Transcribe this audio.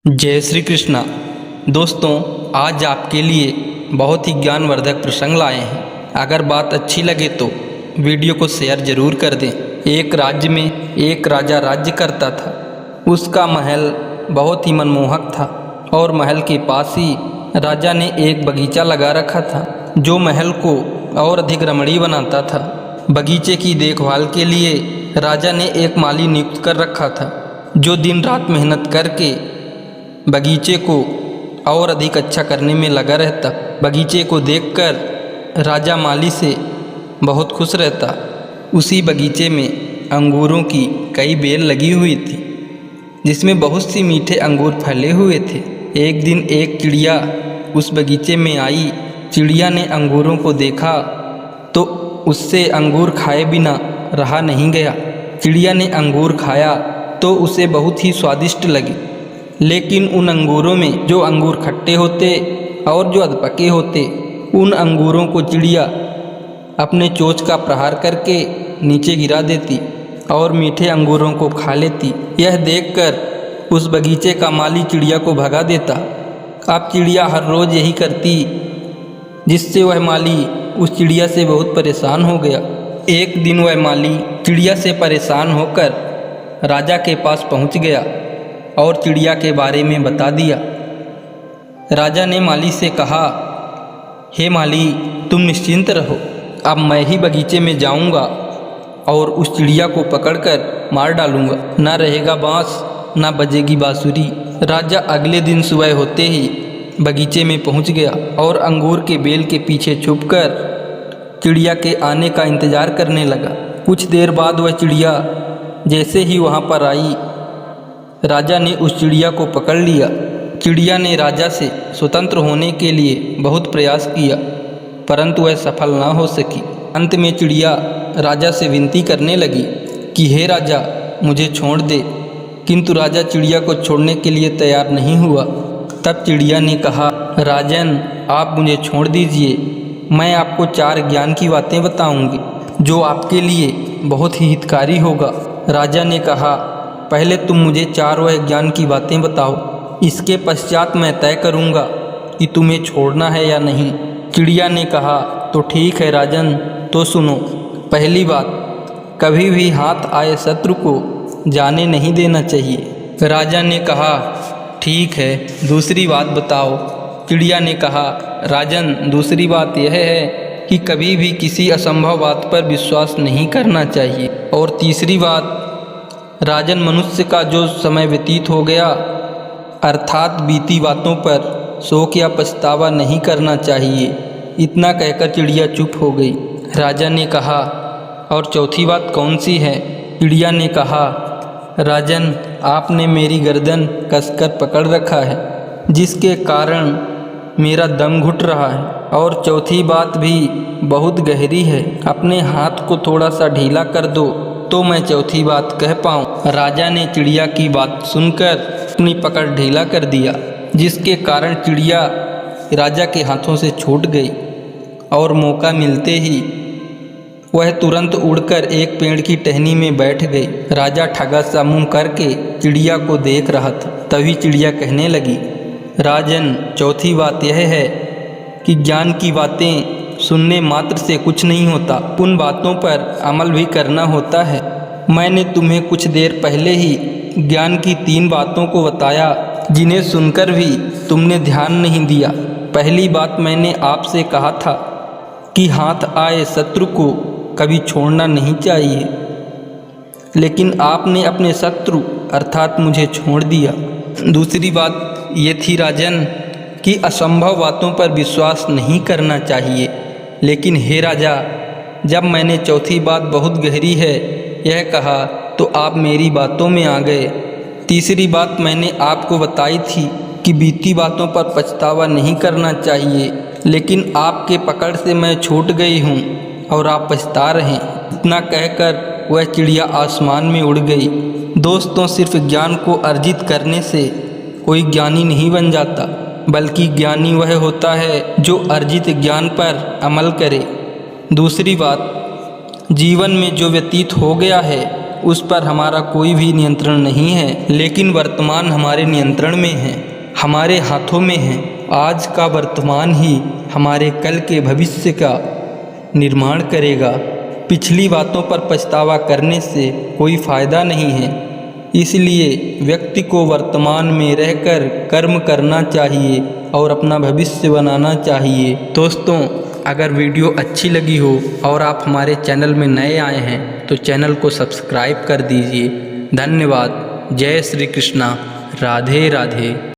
जय श्री कृष्णा। दोस्तों, आज आपके लिए बहुत ही ज्ञानवर्धक प्रसंग लाए हैं। अगर बात अच्छी लगे तो वीडियो को शेयर जरूर कर दें। एक राज्य में एक राजा राज्य करता था। उसका महल बहुत ही मनमोहक था और महल के पास ही राजा ने एक बगीचा लगा रखा था जो महल को और अधिक रमणीय बनाता था। बगीचे की देखभाल के लिए राजा ने एक माली नियुक्त कर रखा था जो दिन रात मेहनत करके बगीचे को और अधिक अच्छा करने में लगा रहता। बगीचे को देखकर राजा माली से बहुत खुश रहता। उसी बगीचे में अंगूरों की कई बेल लगी हुई थी जिसमें बहुत सी मीठे अंगूर फैले हुए थे। एक दिन एक चिड़िया उस बगीचे में आई। चिड़िया ने अंगूरों को देखा तो उससे अंगूर खाए बिना रहा नहीं गया। चिड़िया ने अंगूर खाया तो उसे बहुत ही स्वादिष्ट लगे, लेकिन उन अंगूरों में जो अंगूर खट्टे होते और जो अधपके होते, उन अंगूरों को चिड़िया अपने चोंच का प्रहार करके नीचे गिरा देती और मीठे अंगूरों को खा लेती। यह देखकर उस बगीचे का माली चिड़िया को भगा देता। अब चिड़िया हर रोज़ यही करती, जिससे वह माली उस चिड़िया से बहुत परेशान हो गया। एक दिन वह माली चिड़िया से परेशान होकर राजा के पास पहुंच गया और चिड़िया के बारे में बता दिया। राजा ने माली से कहा, हे माली, तुम निश्चिंत रहो, अब मैं ही बगीचे में जाऊंगा और उस चिड़िया को पकड़कर मार डालूंगा। ना रहेगा बांस, ना बजेगी बांसुरी। राजा अगले दिन सुबह होते ही बगीचे में पहुंच गया और अंगूर के बेल के पीछे छुपकर चिड़िया के आने का इंतजार करने लगा। कुछ देर बाद वह चिड़िया जैसे ही वहां पर आई, राजा ने उस चिड़िया को पकड़ लिया। चिड़िया ने राजा से स्वतंत्र होने के लिए बहुत प्रयास किया, परंतु वह सफल ना हो सकी। अंत में चिड़िया राजा से विनती करने लगी कि हे राजा, मुझे छोड़ दे, किंतु राजा चिड़िया को छोड़ने के लिए तैयार नहीं हुआ। तब चिड़िया ने कहा, राजन, आप मुझे छोड़ दीजिए, मैं आपको 4 ज्ञान की बातें बताऊंगी जो आपके लिए बहुत ही हितकारी होगा। राजा ने कहा, पहले तुम मुझे 4 वह ज्ञान की बातें बताओ, इसके पश्चात मैं तय करूंगा कि तुम्हें छोड़ना है या नहीं। चिड़िया ने कहा, तो ठीक है राजन, तो सुनो। पहली बात, कभी भी हाथ आए शत्रु को जाने नहीं देना चाहिए। राजा ने कहा, ठीक है, दूसरी बात बताओ। चिड़िया ने कहा, राजन, दूसरी बात यह है कि कभी भी किसी असंभव बात पर विश्वास नहीं करना चाहिए। और तीसरी बात, राजन, मनुष्य का जो समय व्यतीत हो गया, अर्थात बीती बातों पर शोक या पछतावा नहीं करना चाहिए। इतना कहकर चिड़िया चुप हो गई। राजा ने कहा, और चौथी बात कौन सी है? चिड़िया ने कहा, राजन, आपने मेरी गर्दन कसकर पकड़ रखा है, जिसके कारण मेरा दम घुट रहा है। और चौथी बात भी बहुत गहरी है, अपने हाथ को थोड़ा सा ढीला कर दो तो मैं चौथी बात कह पाऊँ। राजा ने चिड़िया की बात सुनकर अपनी पकड़ ढीला कर दिया, जिसके कारण चिड़िया राजा के हाथों से छूट गई और मौका मिलते ही वह तुरंत उड़कर एक पेड़ की टहनी में बैठ गई। राजा ठगा सा मुंह करके चिड़िया को देख रहा था। तभी चिड़िया कहने लगी, राजन, चौथी बात यह है कि ज्ञान की बातें सुनने मात्र से कुछ नहीं होता, उन बातों पर अमल भी करना होता है। मैंने तुम्हें कुछ देर पहले ही ज्ञान की 3 बातों को बताया, जिन्हें सुनकर भी तुमने ध्यान नहीं दिया। पहली बात, मैंने आपसे कहा था कि हाथ आए शत्रु को कभी छोड़ना नहीं चाहिए, लेकिन आपने अपने शत्रु अर्थात मुझे छोड़ दिया। दूसरी बात ये थी राजन कि असंभव बातों पर विश्वास नहीं करना चाहिए, लेकिन हे राजा, जब मैंने चौथी बात बहुत गहरी है यह कहा तो आप मेरी बातों में आ गए। तीसरी बात मैंने आपको बताई थी कि बीती बातों पर पछतावा नहीं करना चाहिए, लेकिन आपके पकड़ से मैं छूट गई हूँ और आप पछता रहे हैं। इतना कहकर वह चिड़िया आसमान में उड़ गई। दोस्तों, सिर्फ ज्ञान को अर्जित करने से कोई ज्ञानी नहीं बन जाता, बल्कि ज्ञानी वह होता है जो अर्जित ज्ञान पर अमल करे। दूसरी बात, जीवन में जो व्यतीत हो गया है उस पर हमारा कोई भी नियंत्रण नहीं है, लेकिन वर्तमान हमारे नियंत्रण में है, हमारे हाथों में है। आज का वर्तमान ही हमारे कल के भविष्य का निर्माण करेगा। पिछली बातों पर पछतावा करने से कोई फ़ायदा नहीं है, इसलिए व्यक्ति को वर्तमान में रहकर कर्म करना चाहिए और अपना भविष्य बनाना चाहिए। दोस्तों, अगर वीडियो अच्छी लगी हो और आप हमारे चैनल में नए आए हैं तो चैनल को सब्सक्राइब कर दीजिए। धन्यवाद। जय श्री कृष्णा। राधे राधे।